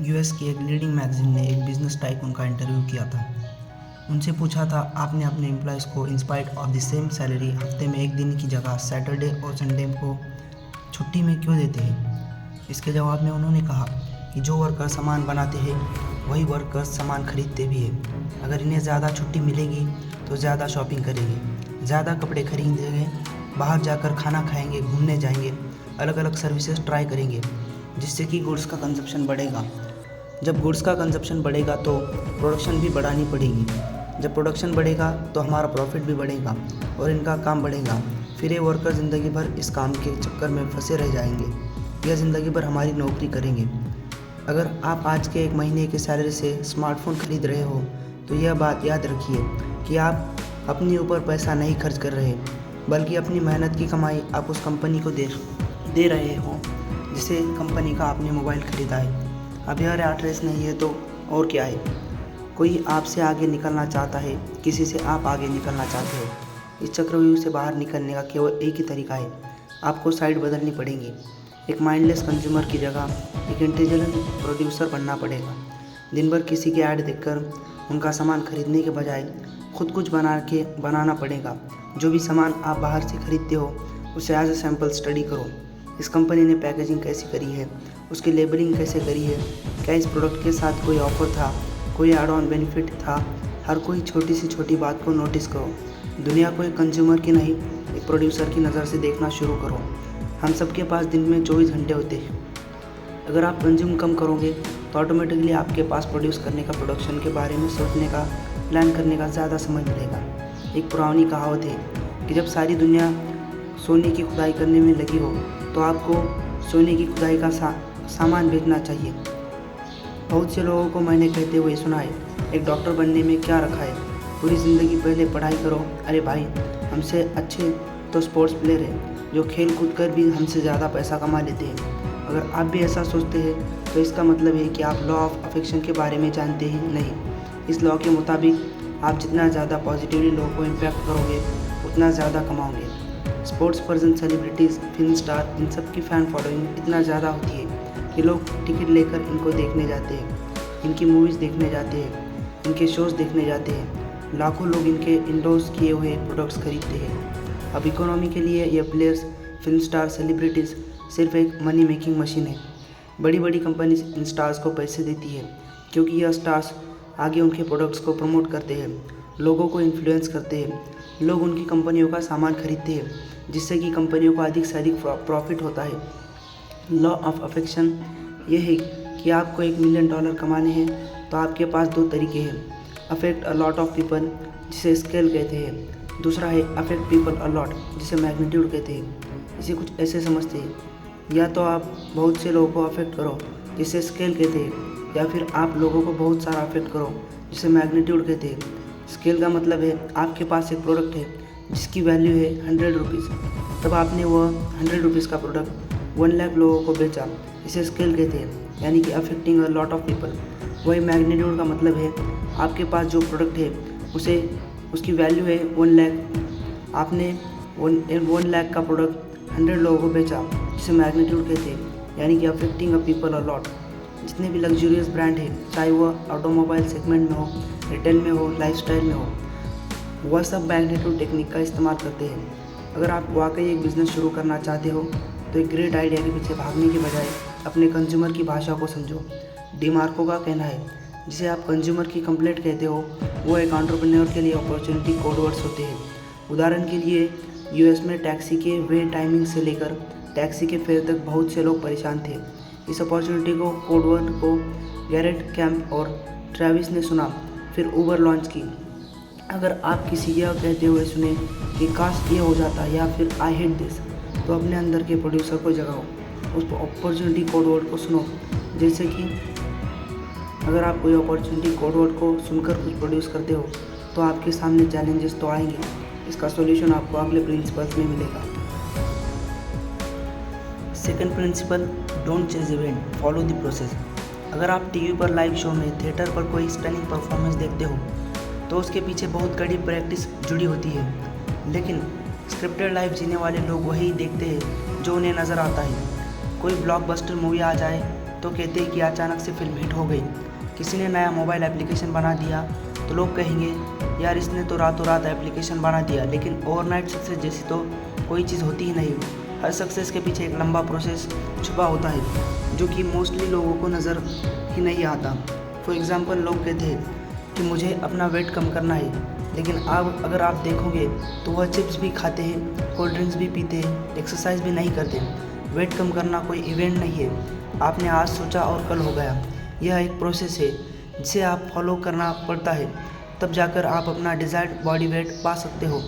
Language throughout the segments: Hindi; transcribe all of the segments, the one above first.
यूएस की एक लीडिंग मैगजीन ने एक बिजनेस टाइकून का इंटरव्यू किया था। उनसे पूछा था, आपने अपने एम्प्लॉयज़ को in spite of the same salary हफ्ते में एक दिन की जगह सैटरडे और संडे को छुट्टी में क्यों देते हैं? इसके जवाब में उन्होंने कहा कि जो वर्कर सामान बनाते हैं वही वर्कर्स सामान खरीदते भी हैं। अगर इन्हें ज़्यादा छुट्टी मिलेगी तो ज़्यादा शॉपिंग करेंगे, ज़्यादा कपड़े खरीदेंगे, बाहर जाकर खाना खाएंगे, घूमने जाएंगे, अलग अलग सर्विसेज ट्राई करेंगे, जिससे कि गुड्स का कंजप्शन बढ़ेगा। जब गुड्स का कंजप्शन बढ़ेगा तो प्रोडक्शन भी बढ़ानी पड़ेगी। जब प्रोडक्शन बढ़ेगा तो हमारा प्रॉफिट भी बढ़ेगा और इनका काम बढ़ेगा। फिर ये वर्कर ज़िंदगी भर इस काम के चक्कर में फंसे रह जाएंगे या ज़िंदगी भर हमारी नौकरी करेंगे। अगर आप आज के 1 महीने की सैलरी से स्मार्टफोन खरीद रहे हो तो यह बात याद रखिए कि आप अपने ऊपर पैसा नहीं खर्च कर रहे, बल्कि अपनी मेहनत की कमाई आप उस कंपनी को दे रहे हो जिसे कंपनी का आपने मोबाइल खरीदा है। अब यह रैट रेस नहीं है तो और क्या है? कोई आपसे आगे निकलना चाहता है, किसी से आप आगे निकलना चाहते हो। इस चक्रव्यूह से बाहर निकलने का केवल एक ही तरीका है, आपको साइड बदलनी पड़ेगी। एक माइंडलेस कंज्यूमर की जगह एक इंटेलिजेंट प्रोड्यूसर बनना पड़ेगा। दिन भर किसी के ऐड देखकर उनका सामान खरीदने के बजाय खुद कुछ बनाना पड़ेगा। जो भी सामान आप बाहर से खरीदते हो उसे एज ए सैम्पल स्टडी करो। इस कंपनी ने पैकेजिंग कैसी करी है, उसकी लेबलिंग कैसे करी है, क्या इस प्रोडक्ट के साथ कोई ऑफ़र था, कोई एड ऑन बेनिफिट था। हर कोई छोटी से छोटी बात को नोटिस करो। दुनिया को एक कंज्यूमर की नहीं, एक प्रोड्यूसर की नज़र से देखना शुरू करो। हम सबके पास दिन में 24 घंटे होते हैं। अगर आप कंज्यूम कम करोगे तो ऑटोमेटिकली आपके पास प्रोड्यूस करने का, प्रोडक्शन के बारे में सोचने का, प्लान करने का ज़्यादा समय मिलेगा। एक पुरानी कहावत है कि जब सारी दुनिया सोने की खुदाई करने में लगी हो तो आपको सोने की खुदाई का सामान बेचना चाहिए। बहुत से लोगों को मैंने कहते हुए सुना है, एक डॉक्टर बनने में क्या रखा है, पूरी ज़िंदगी पहले पढ़ाई करो। अरे भाई, हमसे अच्छे तो स्पोर्ट्स प्लेयर हैं जो खेल कूद कर भी हमसे ज़्यादा पैसा कमा लेते हैं। अगर आप भी ऐसा सोचते हैं तो इसका मतलब है कि आप लॉ ऑफ अफेक्शन के बारे में जानते ही नहीं। इस लॉ के मुताबिक आप जितना ज़्यादा पॉजिटिवली लोगों को इम्पैक्ट करोगे उतना ज़्यादा कमाओगे। Sports person, celebrities, film star, इन सब की फ़ैन फॉलोइंग इतना ज़्यादा होती है कि लोग टिकट लेकर इनको देखने जाते हैं, इनकी मूवीज़ देखने जाते हैं, इनके शोज़ देखने जाते हैं। लाखों लोग इनके इंडोर्स किए हुए प्रोडक्ट्स खरीदते हैं। अब इकोनॉमी के लिए ये प्लेयर्स, फिल्म स्टार, सेलिब्रिटीज़ सिर्फ एक मनी मेकिंग मशीन है। बड़ी बड़ी कंपनीज इन स्टार्स को पैसे देती है क्योंकि यह स्टार्स आगे उनके प्रोडक्ट्स को प्रमोट करते हैं, लोगों को इन्फ्लुएंस करते हैं, लोग उनकी कंपनियों का सामान खरीदते हैं, जिससे कि कंपनियों को अधिक से अधिक प्रॉफिट होता है। लॉ ऑफ अफेक्शन ये है कि आपको $1 मिलियन कमाने हैं तो आपके पास 2 तरीके हैं। Affect a lot of people, जिसे स्केल कहते हैं। दूसरा है अफेक्ट पीपल अ लॉट, जिसे मैग्नीट्यूड कहते हैं। इसे कुछ ऐसे समझते हैं, या तो आप बहुत से लोगों को अफेक्ट करो जिसे स्केल कहते हैं, या फिर आप लोगों को बहुत सारा अफेक्ट करो जिसे मैग्नीट्यूड कहते हैं। स्केल का मतलब है आपके पास एक प्रोडक्ट है जिसकी वैल्यू है 100 रुपीज़, तब आपने वह 100 रुपीज़ का प्रोडक्ट 1 लाख लोगों को बेचा। इसे स्केल कहते हैं, यानी कि affecting a lot of people. वही मैग्नीट्यूड का मतलब है आपके पास जो प्रोडक्ट है उसकी वैल्यू है 1 लाख, आपने 1 लाख का प्रोडक्ट 100 लोगों को बेचा, जिसे मैग्नीट्यूड कहते हैं, यानी कि affecting a people a lot. जितने भी लग्जूरियस ब्रांड है, चाहे वह ऑटोमोबाइल सेगमेंट में हो, रिटेल में हो, लाइफस्टाइल में हो, वह सब मैग्नीट्यूड टेक्निक का इस्तेमाल करते हैं। अगर आप वाकई एक बिज़नेस शुरू करना चाहते हो तो एक ग्रेट आइडिया के पीछे भागने के बजाय अपने कंज्यूमर की भाषा को समझो। डीमार्को का कहना है, जिसे आप कंज्यूमर की कंप्लेंट कहते हो, वो एक एंटरप्रेन्योर के लिए अपॉर्चुनिटी कोड वर्ड्स होते हैं। उदाहरण के लिए यूएस में टैक्सी के वे टाइमिंग से लेकर टैक्सी के फेयर तक बहुत से लोग परेशान थे। इस अपॉर्चुनिटी को कोड वर्ड को गैरेट कैंप और ट्रेविस ने सुना, फिर ऊबर लॉन्च की। अगर आप किसी यह कहते हुए सुने कि काश ये हो जाता या फिर आई हेट दिस, तो अपने अंदर के प्रोड्यूसर को जगाओ, उस अपॉर्चुनिटी कोड वर्ड को सुनो। जैसे कि अगर आप कोई अपॉर्चुनिटी कोड वर्ड को सुनकर कुछ प्रोड्यूस करते हो तो आपके सामने चैलेंजेस तो आएंगे। इसका सॉल्यूशन आपको अगले प्रिंसिपल्स में मिलेगा। Second principle, don't chase event, follow the process. अगर आप टीवी पर, लाइव शो में, थिएटर पर कोई स्टनिंग परफॉर्मेंस देखते हो तो उसके पीछे बहुत कड़ी प्रैक्टिस जुड़ी होती है, लेकिन स्क्रिप्टेड लाइफ जीने वाले लोग वही देखते हैं जो उन्हें नज़र आता है। कोई ब्लॉकबस्टर मूवी आ जाए तो कहते हैं कि अचानक से फिल्म हिट हो गई। किसी ने नया मोबाइल एप्लीकेशन बना दिया तो लोग कहेंगे यार इसने तो रातों रात एप्लीकेशन बना दिया, लेकिन ओवरनाइट सक्सेस जैसी तो कोई चीज़ होती ही नहीं। हर सक्सेस के पीछे एक लंबा प्रोसेस छुपा होता है जो कि मोस्टली लोगों को नज़र ही नहीं आता। फॉर एग्ज़ाम्पल, लोग कहते हैं कि मुझे अपना वेट कम करना है, लेकिन अब अगर आप देखोगे तो वह चिप्स भी खाते हैं, कोल्ड ड्रिंक्स भी पीते हैं, एक्सरसाइज भी नहीं करते। वेट कम करना कोई इवेंट नहीं है, आपने आज सोचा और कल हो गया। यह एक प्रोसेस है जिसे आप फॉलो करना पड़ता है, तब जाकर आप अपना डिज़ायर्ड बॉडी वेट पा सकते हो।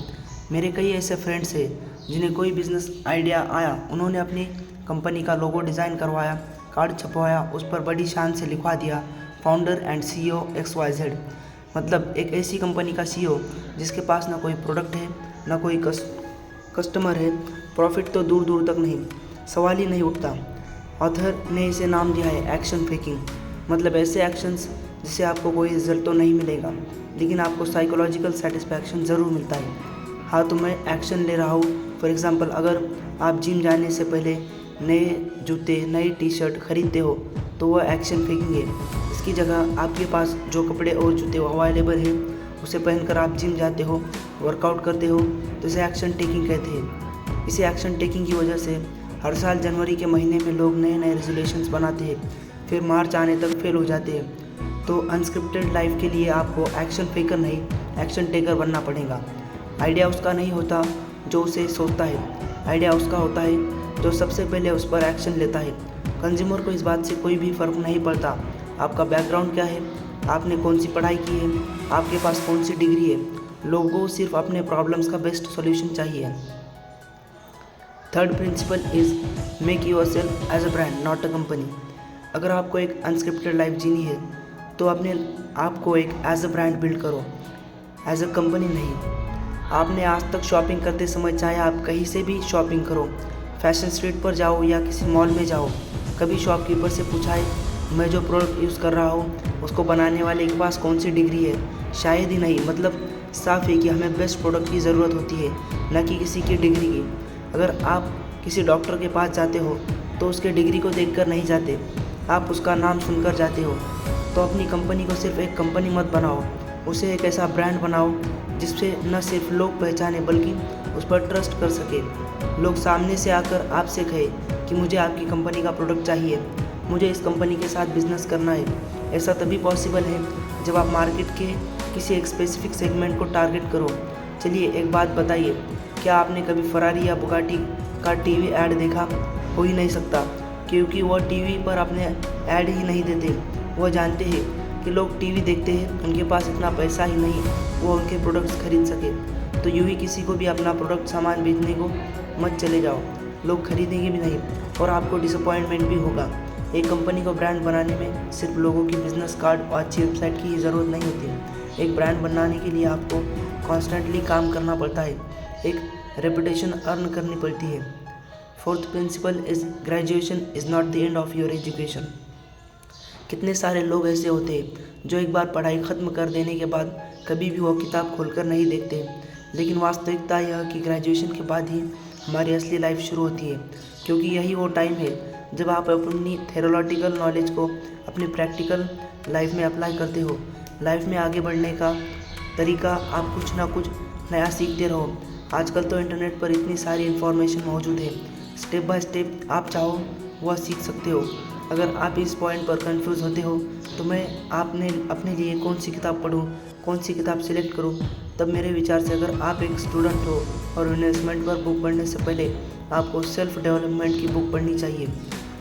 मेरे कई ऐसे फ्रेंड्स हैं जिन्हें कोई बिजनेस आइडिया आया, उन्होंने अपनी कंपनी का लोगो डिज़ाइन करवाया, कार्ड छपवाया, उस पर बड़ी शान से लिखवा दिया फाउंडर एंड CEO XYZ। मतलब एक ऐसी कंपनी का CEO जिसके पास ना कोई प्रोडक्ट है, ना कोई कस्टमर है, प्रॉफिट तो दूर दूर तक नहीं, सवाल ही नहीं उठता। ऑथर ने इसे नाम दिया है एक्शन फेकिंग। मतलब ऐसे एक्शंस जिससे आपको कोई रिजल्ट तो नहीं मिलेगा, लेकिन आपको साइकोलॉजिकल सेटिस्फैक्शन ज़रूर मिलता है। हाँ, तो मैं एक्शन ले रहा हूँ। फॉर एग्ज़ाम्पल, अगर आप जिम जाने से पहले नए जूते, नई टी-शर्ट खरीदते हो तो वह एक्शन फेकिंग है। इसकी जगह आपके पास जो कपड़े और जूते अवेलेबल है उसे पहनकर आप जिम जाते हो, वर्कआउट करते हो, तो इसे एक्शन टेकिंग कहते हैं। इसे एक्शन टेकिंग की वजह से हर साल जनवरी के महीने में लोग नए नए रेजोल्यूशंस बनाते हैं, फिर मार्च आने तक फेल हो जाते हैं। तो अनस्क्रिप्टेड लाइफ के लिए आपको एक्शन फेकर नहीं, एक्शन टेकर बनना पड़ेगा। आइडिया उसका नहीं होता जो उसे सोचता है, आइडिया उसका होता है जो सबसे पहले उस पर एक्शन लेता है। कंज्यूमर को इस बात से कोई भी फ़र्क नहीं पड़ता आपका बैकग्राउंड क्या है, आपने कौन सी पढ़ाई की है, आपके पास कौन सी डिग्री है। लोगों को सिर्फ अपने प्रॉब्लम्स का बेस्ट सॉल्यूशन चाहिए। Third principle is make yourself as a brand not a company. अगर आपको एक अनस्क्रिप्टेड लाइफ जीनी है तो अपने आपको एक एज अ ब्रांड बिल्ड करो, एज अ कंपनी नहीं। आपने आज तक शॉपिंग करते समय चाहे आप कहीं से भी शॉपिंग करो, फैशन स्ट्रीट पर जाओ या किसी मॉल में जाओ, कभी शॉपकीपर से पूछा है मैं जो प्रोडक्ट यूज़ कर रहा हूँ उसको बनाने वाले के पास कौन सी डिग्री है? शायद ही नहीं। मतलब साफ है कि हमें बेस्ट प्रोडक्ट की ज़रूरत होती है, न कि किसी की डिग्री की। अगर आप किसी डॉक्टर के पास जाते हो तो उसके डिग्री को देखकर नहीं जाते, आप उसका नाम सुनकर जाते हो। तो अपनी कंपनी को सिर्फ एक कंपनी मत बनाओ, उसे एक ऐसा ब्रांड बनाओ जिससे न सिर्फ लोग पहचाने बल्कि उस पर ट्रस्ट कर सके। लोग सामने से आकर आपसे कहे कि मुझे आपकी कंपनी का प्रोडक्ट चाहिए, मुझे इस कंपनी के साथ बिजनेस करना है। ऐसा तभी पॉसिबल है जब आप मार्केट के किसी एक स्पेसिफिक सेगमेंट को टारगेट करो। चलिए एक बात बताइए, क्या आपने कभी फरारी या बुगाटी का टीवी ऐड देखा? हो ही नहीं सकता, क्योंकि वह टीवी पर अपने ऐड ही नहीं देते। वह जानते हैं कि लोग टीवी देखते हैं, उनके पास इतना पैसा ही नहीं वो उनके प्रोडक्ट्स खरीद सके। तो यूँ ही किसी को भी अपना प्रोडक्ट सामान बेचने को मत चले जाओ, लोग खरीदेंगे भी नहीं और आपको डिसअपॉइंटमेंट भी होगा। एक कंपनी को ब्रांड बनाने में सिर्फ लोगों की बिजनेस कार्ड और अच्छी वेबसाइट की ज़रूरत नहीं होती। एक ब्रांड बनाने के लिए आपको कॉन्स्टेंटली काम करना पड़ता है, एक रेपुटेशन अर्न करनी पड़ती है। Fourth principle is graduation is not the end of your education. कितने सारे लोग ऐसे होते हैं जो एक बार पढ़ाई ख़त्म कर देने के बाद कभी भी वो किताब खोलकर नहीं देखते, लेकिन वास्तविकता यह कि ग्रेजुएशन के बाद ही हमारी असली लाइफ शुरू होती है, क्योंकि यही वो टाइम है जब आप अपनी थ्योरेटिकल नॉलेज को अपनी प्रैक्टिकल लाइफ में अप्लाई करते हो। लाइफ में आगे बढ़ने का तरीका आप कुछ ना कुछ नया सीखते रहो। आजकल तो इंटरनेट पर इतनी सारी इन्फॉर्मेशन मौजूद है, स्टेप बाय स्टेप आप चाहो वह सीख सकते हो। अगर आप इस पॉइंट पर कंफ्यूज होते हो तो मैं आपने अपने लिए कौन सी किताब पढूं, कौन सी किताब सिलेक्ट करूं, तब मेरे विचार से अगर आप एक स्टूडेंट हो और इन्वेस्टमेंट पर बुक पढ़ने से पहले आपको सेल्फ डेवलपमेंट की बुक पढ़नी चाहिए,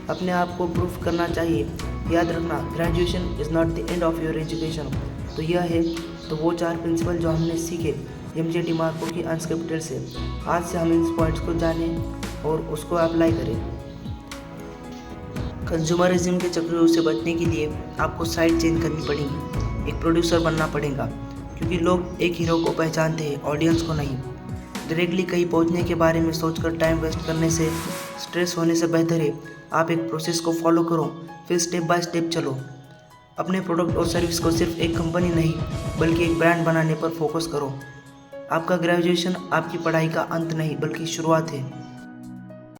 अपने आप को प्रूफ करना चाहिए। याद रखना, graduation is not the end of your education. तो यह है तो वो 4 प्रिंसिपल जो हमने सीखे एम.जे. डिमार्को की अनस्क्रिप्टेड से। आज से हम इन पॉइंट्स को जानें और उसको अप्लाई करें। कंज्यूमरिज्म के चक्रव्यूह से बचने के लिए आपको साइड चेंज करनी पड़ेगी, एक प्रोड्यूसर बनना पड़ेगा, क्योंकि लोग एक हीरो को पहचानते हैं, ऑडियंस को नहीं। डायरेक्टली कहीं पहुंचने के बारे में सोचकर टाइम वेस्ट करने से, स्ट्रेस होने से बेहतर है आप एक प्रोसेस को फॉलो करो, फिर स्टेप बाय स्टेप चलो। अपने प्रोडक्ट और सर्विस को सिर्फ एक कंपनी नहीं बल्कि एक ब्रांड बनाने पर फोकस करो। आपका ग्रेजुएशन आपकी पढ़ाई का अंत नहीं बल्कि शुरुआत है।